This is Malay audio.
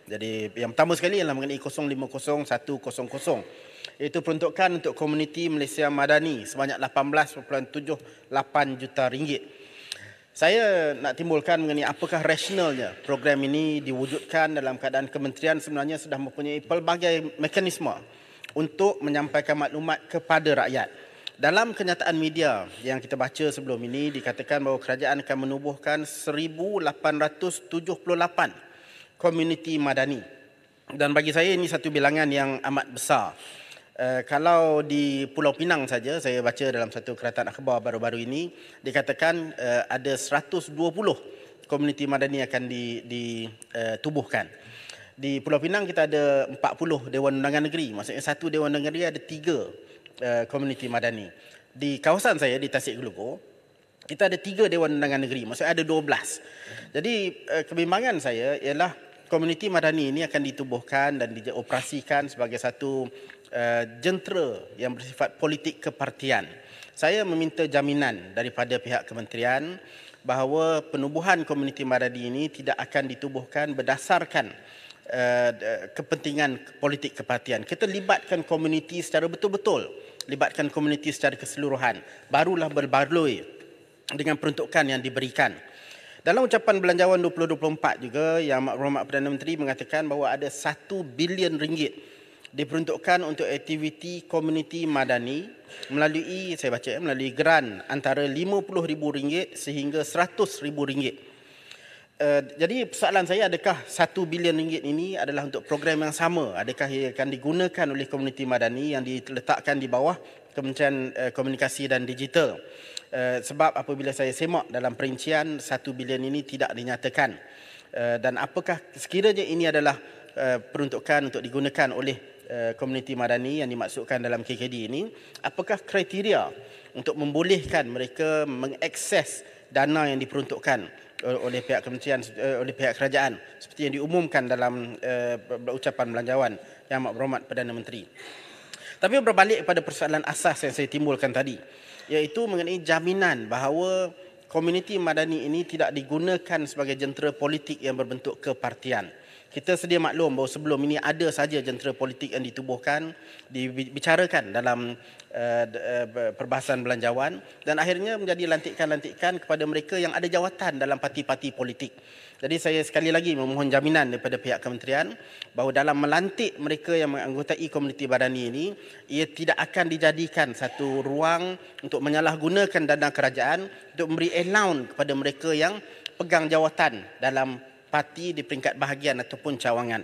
Jadi yang pertama sekali ialah mengenai 050100, iaitu peruntukan untuk komuniti Malaysia Madani sebanyak 18.78 juta ringgit. Saya nak timbulkan mengenai apakah rasionalnya program ini diwujudkan dalam keadaan kementerian sebenarnya sudah mempunyai pelbagai mekanisme untuk menyampaikan maklumat kepada rakyat. Dalam kenyataan media yang kita baca sebelum ini dikatakan bahawa kerajaan akan menubuhkan 1,878 komuniti madani. Dan bagi saya ini satu bilangan yang amat besar. Kalau di Pulau Pinang saja, saya baca dalam satu keratan akhbar baru-baru ini, dikatakan ada 120 komuniti madani akan ditubuhkan. Di Pulau Pinang kita ada 40 Dewan Undangan Negeri, maksudnya satu Dewan Undangan Negeri ada 3 komuniti madani. Di kawasan saya, di Tasik Gelugor, kita ada 3 Dewan Undangan Negeri, maksudnya ada 12. Jadi kebimbangan saya ialah komuniti madani ini akan ditubuhkan dan dioperasikan sebagai satu jentera yang bersifat politik kepartian. Saya meminta jaminan daripada pihak kementerian bahawa penubuhan komuniti madani ini tidak akan ditubuhkan berdasarkan kepentingan politik kepartian. Kita libatkan komuniti secara betul-betul, libatkan komuniti secara keseluruhan, barulah berbaloi dengan peruntukan yang diberikan. Dalam ucapan Belanjawan 2024 juga, Yang Amat Berhormat Perdana Menteri mengatakan bahawa ada 1 bilion ringgit diperuntukkan untuk aktiviti komuniti madani melalui, saya baca, melalui geran antara RM50,000 sehingga RM100,000. Jadi persoalan saya, adakah 1 bilion ringgit ini adalah untuk program yang sama? Adakah ia akan digunakan oleh komuniti madani yang diletakkan di bawah Kementerian Komunikasi dan Digital? Sebab apabila saya semak dalam perincian, 1 bilion ini tidak dinyatakan. Dan apakah sekiranya ini adalah peruntukan untuk digunakan oleh komuniti madani yang dimaksudkan dalam KKD ini, apakah kriteria untuk membolehkan mereka mengakses dana yang diperuntukkan oleh pihak kementerian, oleh pihak kerajaan seperti yang diumumkan dalam ucapan Belanjawan Yang Amat Berhormat Perdana Menteri. Tapi berbalik pada persoalan asas yang saya timbulkan tadi, iaitu mengenai jaminan bahawa komuniti madani ini tidak digunakan sebagai jentera politik yang berbentuk kepartian. Kita sedia maklum bahawa sebelum ini ada saja jentera politik yang ditubuhkan, dibicarakan dalam perbahasan Belanjawan dan akhirnya menjadi lantikan-lantikan kepada mereka yang ada jawatan dalam parti-parti politik. Jadi saya sekali lagi memohon jaminan daripada pihak kementerian bahawa dalam melantik mereka yang menganggotai komuniti madani ini, ia tidak akan dijadikan satu ruang untuk menyalahgunakan dana kerajaan untuk memberi allowance kepada mereka yang pegang jawatan dalam parti di peringkat bahagian ataupun cawangan.